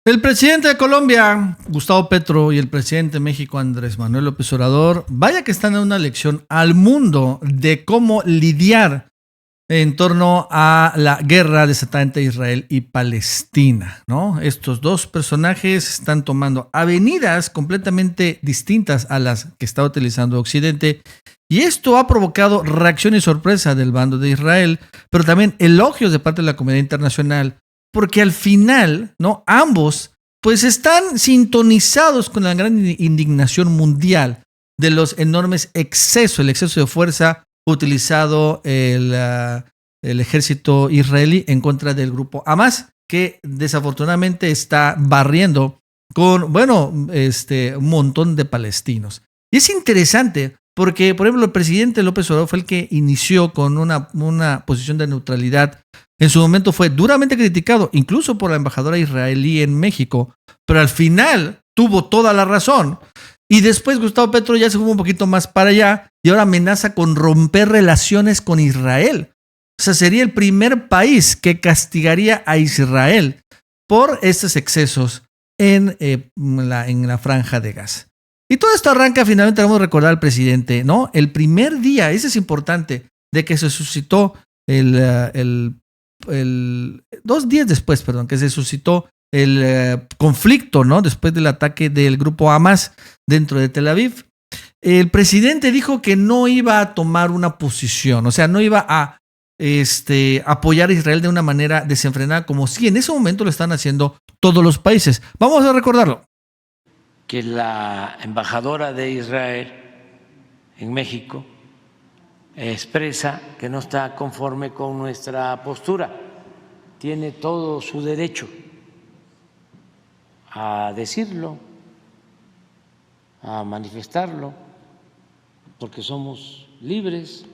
El presidente de Colombia, Gustavo Petro, y el presidente de México, Andrés Manuel López Obrador, vaya que están dando una lección al mundo de cómo lidiar en torno a la guerra desatada entre Israel y Palestina, ¿no? Estos dos personajes están tomando avenidas completamente distintas a las que está utilizando Occidente, y esto ha provocado reacción y sorpresa del bando de Israel, pero también elogios de parte de la comunidad internacional, porque al final, ¿no? Ambos pues están sintonizados con la gran indignación mundial de los enormes excesos, el exceso de fuerza utilizado el ejército israelí en contra del grupo Hamas, que desafortunadamente está barriendo con, un montón de palestinos. Y es interesante porque, por ejemplo, el presidente López Obrador fue el que inició con una posición de neutralidad. En su momento fue duramente criticado, incluso por la embajadora israelí en México, pero al final tuvo toda la razón. Y después Gustavo Petro ya se fue un poquito más para allá y ahora amenaza con romper relaciones con Israel. O sea, sería el primer país que castigaría a Israel por estos excesos en la franja de Gaza. Y todo esto arranca, finalmente vamos a recordar al presidente, ¿no? El primer día, ese es importante, de que se suscitó 2 días después, que se suscitó el conflicto, ¿no? Después del ataque del grupo Hamas dentro de Tel Aviv. El presidente dijo que no iba a tomar una posición, o sea, no iba a apoyar a Israel de una manera desenfrenada, como si en ese momento lo están haciendo todos los países. Vamos a recordarlo. Que la embajadora de Israel en México expresa que no está conforme con nuestra postura. Tiene todo su derecho a decirlo, a manifestarlo, porque somos libres.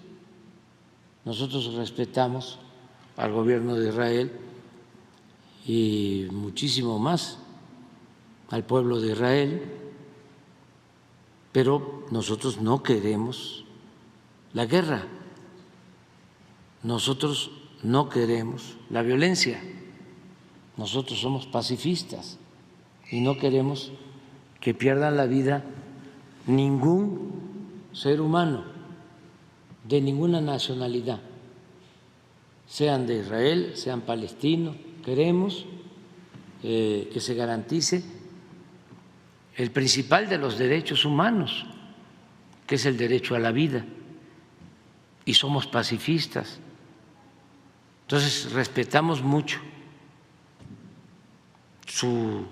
Nosotros respetamos al gobierno de Israel y muchísimo más al pueblo de Israel, pero nosotros no queremos la guerra, nosotros no queremos la violencia, nosotros somos pacifistas y no queremos que pierdan la vida ningún ser humano de ninguna nacionalidad, sean de Israel, sean palestinos. Queremos que se garantice el principal de los derechos humanos, que es el derecho a la vida, y somos pacifistas. Entonces respetamos mucho su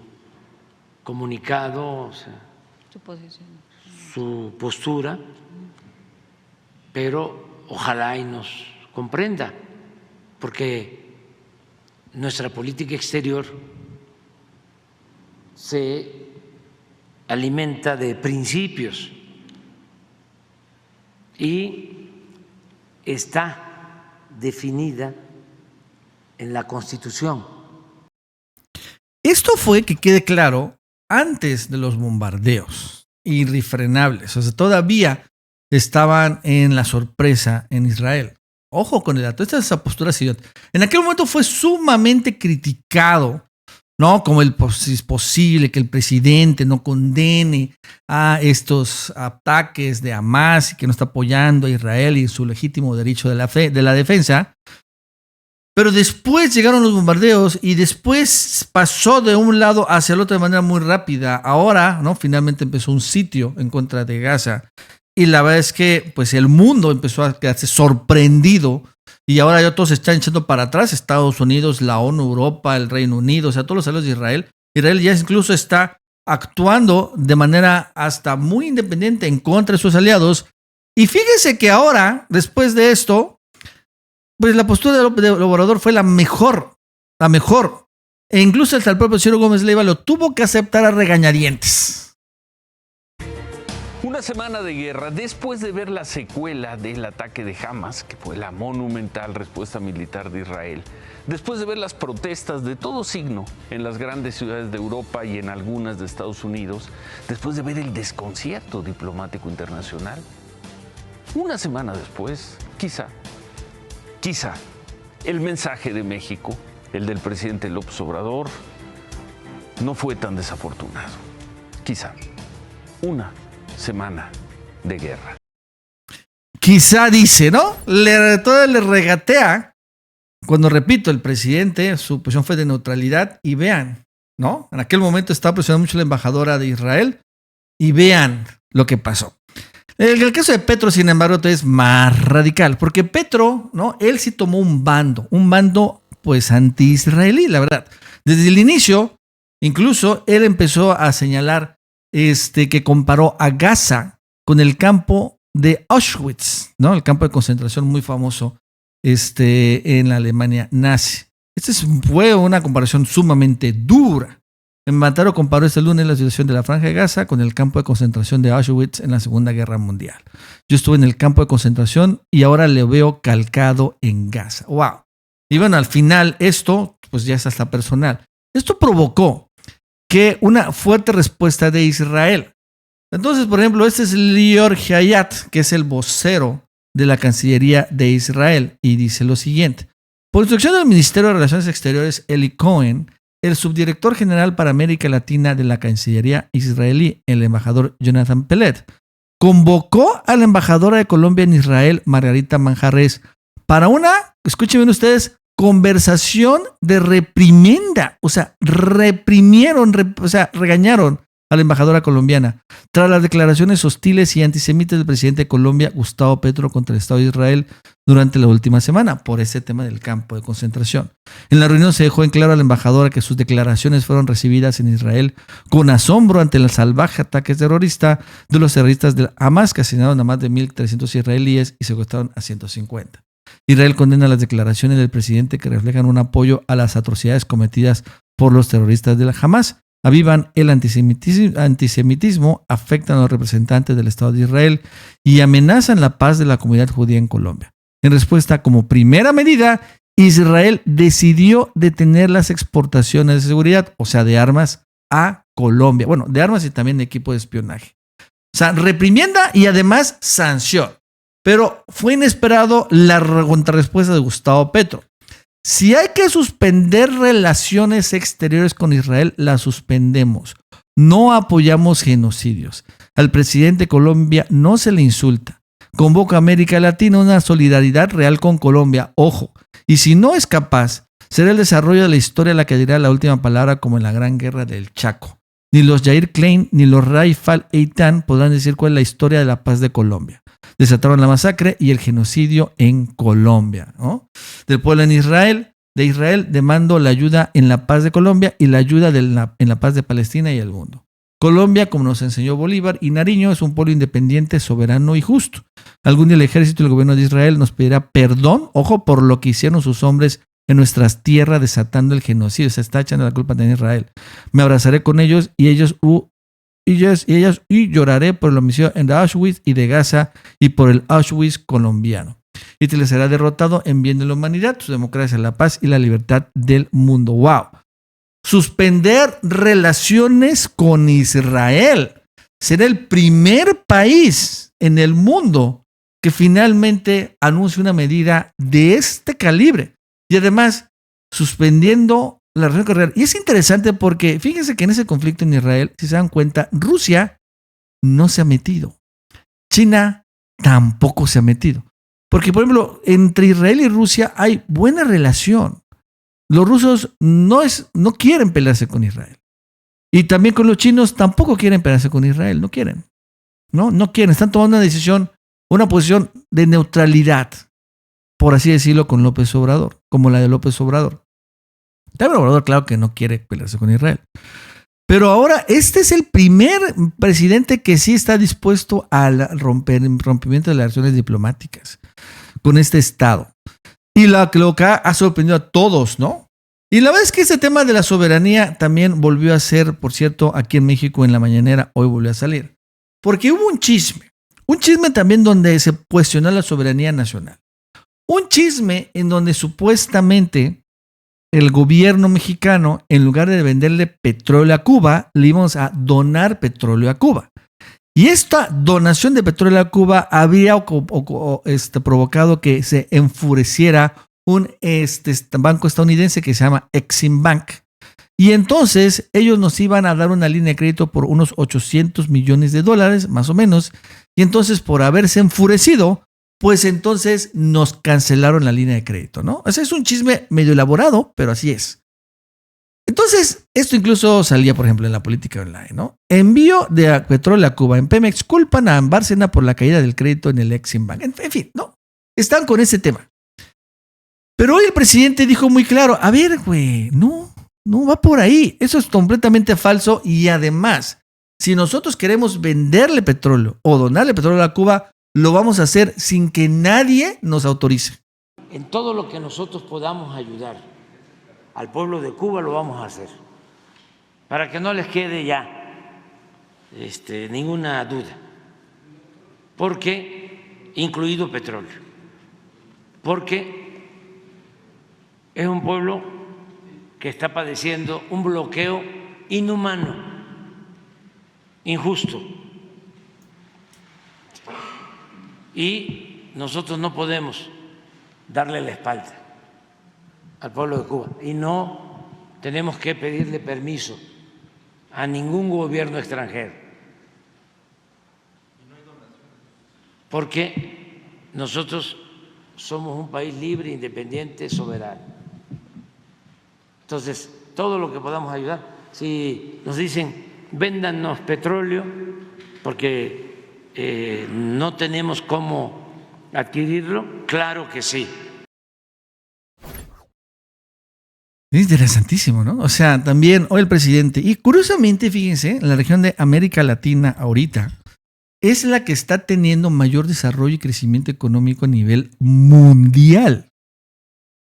comunicado, o sea, su posición, su postura, pero ojalá y nos comprenda, porque nuestra política exterior se alimenta de principios y está definida en la Constitución. Esto fue, que quede claro, antes de los bombardeos irrefrenables. O sea, todavía estaban en la sorpresa en Israel. Ojo con el dato, esta es esa postura civil. En aquel momento fue sumamente criticado, ¿no? Como si es posible que el presidente no condene a estos ataques de Hamas y que no está apoyando a Israel y su legítimo derecho de la defensa. Pero después llegaron los bombardeos y después pasó de un lado hacia el otro de manera muy rápida. Ahora, ¿no? Finalmente empezó un sitio en contra de Gaza. Y la verdad es que pues, el mundo empezó a quedarse sorprendido. Y ahora ya todos se están echando para atrás. Estados Unidos, la ONU, Europa, el Reino Unido, o sea, todos los aliados de Israel. Israel ya incluso está actuando de manera hasta muy independiente en contra de sus aliados. Y fíjese que ahora, después de esto, pues la postura de Obrador fue la mejor. E incluso hasta el propio Ciro Gómez Leiva lo tuvo que aceptar a regañadientes. Una semana de guerra después de ver la secuela del ataque de Hamas, que fue la monumental respuesta militar de Israel, después de ver las protestas de todo signo en las grandes ciudades de Europa y en algunas de Estados Unidos, después de ver el desconcierto diplomático internacional, una semana después, quizá, el mensaje de México, el del presidente López Obrador, no fue tan desafortunado. Quizá una semana de guerra. Quizá dice, ¿no? Todo le regatea cuando, repito, el presidente, su posición fue de neutralidad y vean, ¿no? En aquel momento estaba presionando mucho la embajadora de Israel y vean lo que pasó. El caso de Petro, sin embargo, es más radical, porque Petro, ¿no? Él sí tomó un bando pues anti-israelí, la verdad. Desde el inicio, incluso él empezó a señalar que comparó a Gaza con el campo de Auschwitz, ¿no? El campo de concentración muy famoso en la Alemania nazi. Fue una comparación sumamente dura. Mataro comparó este lunes la situación de la Franja de Gaza con el campo de concentración de Auschwitz en la Segunda Guerra Mundial. Yo estuve en el campo de concentración y ahora le veo calcado en Gaza. ¡Wow! Y bueno, al final esto, pues ya es hasta personal. Esto provocó que una fuerte respuesta de Israel. Entonces, por ejemplo, este es Lior Hayat, que es el vocero de la Cancillería de Israel, y dice lo siguiente. Por instrucción del Ministerio de Relaciones Exteriores, Eli Cohen, el subdirector general para América Latina de la Cancillería israelí, el embajador Jonathan Peled, convocó a la embajadora de Colombia en Israel, Margarita Manjarres, para una, escuchen bien ustedes, conversación de reprimenda. O sea, regañaron a la embajadora colombiana tras las declaraciones hostiles y antisemitas del presidente de Colombia, Gustavo Petro, contra el Estado de Israel durante la última semana por ese tema del campo de concentración. En la reunión se dejó en claro a la embajadora que sus declaraciones fueron recibidas en Israel con asombro ante el salvaje ataque terrorista de los terroristas del Hamas, que asesinaron a más de 1.300 israelíes y secuestraron a 150. Israel condena las declaraciones del presidente que reflejan un apoyo a las atrocidades cometidas por los terroristas del Hamas, avivan el antisemitismo, afectan a los representantes del Estado de Israel y amenazan la paz de la comunidad judía en Colombia. En respuesta, como primera medida, Israel decidió detener las exportaciones de seguridad, o sea, de armas a Colombia. Bueno, de armas y también de equipo de espionaje. O sea, reprimienda y además sanción. Pero fue inesperado la contrarrespuesta de Gustavo Petro. Si hay que suspender relaciones exteriores con Israel, las suspendemos. No apoyamos genocidios. Al presidente de Colombia no se le insulta. Convoca a América Latina a una solidaridad real con Colombia. Ojo, y si no es capaz, será el desarrollo de la historia la que dirá la última palabra, como en la Gran Guerra del Chaco. Ni los Yair Klein ni los Raifal Eitan podrán decir cuál es la historia de la paz de Colombia. Desataron la masacre y el genocidio en Colombia, ¿no? Del pueblo de Israel demando la ayuda en la paz de Colombia y la ayuda en la paz de Palestina y el mundo. Colombia, como nos enseñó Bolívar y Nariño, es un pueblo independiente, soberano y justo. Algún día el ejército y el gobierno de Israel nos pedirá perdón, ojo, por lo que hicieron sus hombres en nuestras tierras desatando el genocidio. Se está echando la culpa de Israel. Me abrazaré con ellos y ellas lloraré por el homicidio en Auschwitz y de Gaza y por el Auschwitz colombiano. Hitler será derrotado en bien de la humanidad, su democracia, la paz y la libertad del mundo. ¡Wow! Suspender relaciones con Israel. Será el primer país en el mundo que finalmente anuncie una medida de este calibre. Y además, suspendiendo la relación con Israel. Y es interesante porque fíjense que en ese conflicto en Israel, si se dan cuenta, Rusia no se ha metido. China tampoco se ha metido. Porque, por ejemplo, entre Israel y Rusia hay buena relación. Los rusos no quieren pelearse con Israel. Y también con los chinos tampoco quieren pelearse con Israel. No quieren. No quieren. Están tomando una decisión, una posición de neutralidad, por así decirlo, con López Obrador, como la de López Obrador. También Obrador, claro que no quiere pelearse con Israel. Pero ahora este es el primer presidente que sí está dispuesto al rompimiento de las relaciones diplomáticas con este Estado. Y lo que ha sorprendido a todos, ¿no? Y la verdad es que este tema de la soberanía también volvió a ser, por cierto, aquí en México en la mañanera, hoy volvió a salir. Porque hubo un chisme también donde se cuestionó la soberanía nacional. Un chisme en donde supuestamente el gobierno mexicano, en lugar de venderle petróleo a Cuba, le íbamos a donar petróleo a Cuba. Y esta donación de petróleo a Cuba había provocado que se enfureciera un banco estadounidense que se llama Exim Bank. Y entonces ellos nos iban a dar una línea de crédito por unos $800 millones, más o menos. Y entonces, por haberse enfurecido, pues entonces nos cancelaron la línea de crédito, ¿no? O sea, es un chisme medio elaborado, pero así es. Entonces, esto incluso salía, por ejemplo, en la política online, ¿no? Envío de petróleo a Cuba. En Pemex culpan a Bárcena por la caída del crédito en el Exim Bank. En fin, ¿no? Están con ese tema. Pero hoy el presidente dijo muy claro, a ver, güey, no va por ahí. Eso es completamente falso y además, si nosotros queremos venderle petróleo o donarle petróleo a Cuba, lo vamos a hacer sin que nadie nos autorice. En todo lo que nosotros podamos ayudar al pueblo de Cuba lo vamos a hacer, para que no les quede ya ninguna duda, porque incluido petróleo, porque es un pueblo que está padeciendo un bloqueo inhumano, injusto, y nosotros no podemos darle la espalda al pueblo de Cuba y no tenemos que pedirle permiso a ningún gobierno extranjero, porque nosotros somos un país libre, independiente, soberano. Entonces, todo lo que podamos ayudar, si nos dicen véndanos petróleo porque no tenemos cómo adquirirlo, claro que sí. Es interesantísimo, ¿no? O sea, también hoy el presidente, y curiosamente, fíjense, la región de América Latina ahorita es la que está teniendo mayor desarrollo y crecimiento económico a nivel mundial.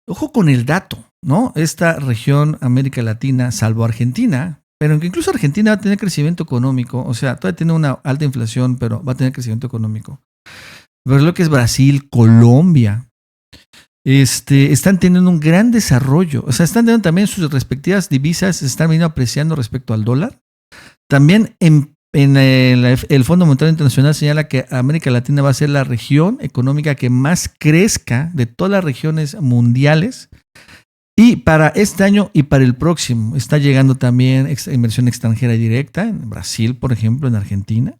Ojo con el dato, ¿no? Esta región América Latina, salvo Argentina, pero que incluso Argentina va a tener crecimiento económico, o sea, todavía tiene una alta inflación, pero va a tener crecimiento económico. Pero lo que es Brasil, Colombia, están teniendo un gran desarrollo. O sea, están teniendo también sus respectivas divisas, se están viniendo apreciando respecto al dólar. También el Fondo Monetario Internacional señala que América Latina va a ser la región económica que más crezca de todas las regiones mundiales. Y para este año y para el próximo está llegando también inversión extranjera directa en Brasil, por ejemplo, en Argentina.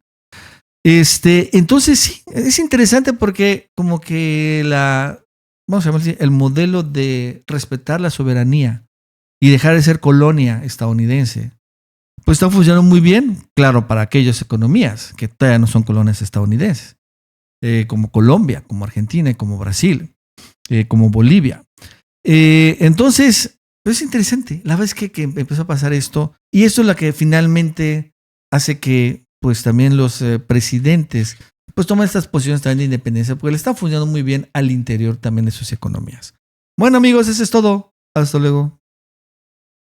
Entonces sí, es interesante porque como que vamos a llamarlo así, el modelo de respetar la soberanía y dejar de ser colonia estadounidense, pues está funcionando muy bien, claro, para aquellas economías que todavía no son colonias estadounidenses, como Colombia, como Argentina, como Brasil, como Bolivia. Entonces, es interesante. La verdad es que empezó a pasar esto, y esto es lo que finalmente hace que pues también los presidentes pues toman estas posiciones también de independencia, porque le está funcionando muy bien al interior también de sus economías. Bueno, amigos, eso es todo. Hasta luego.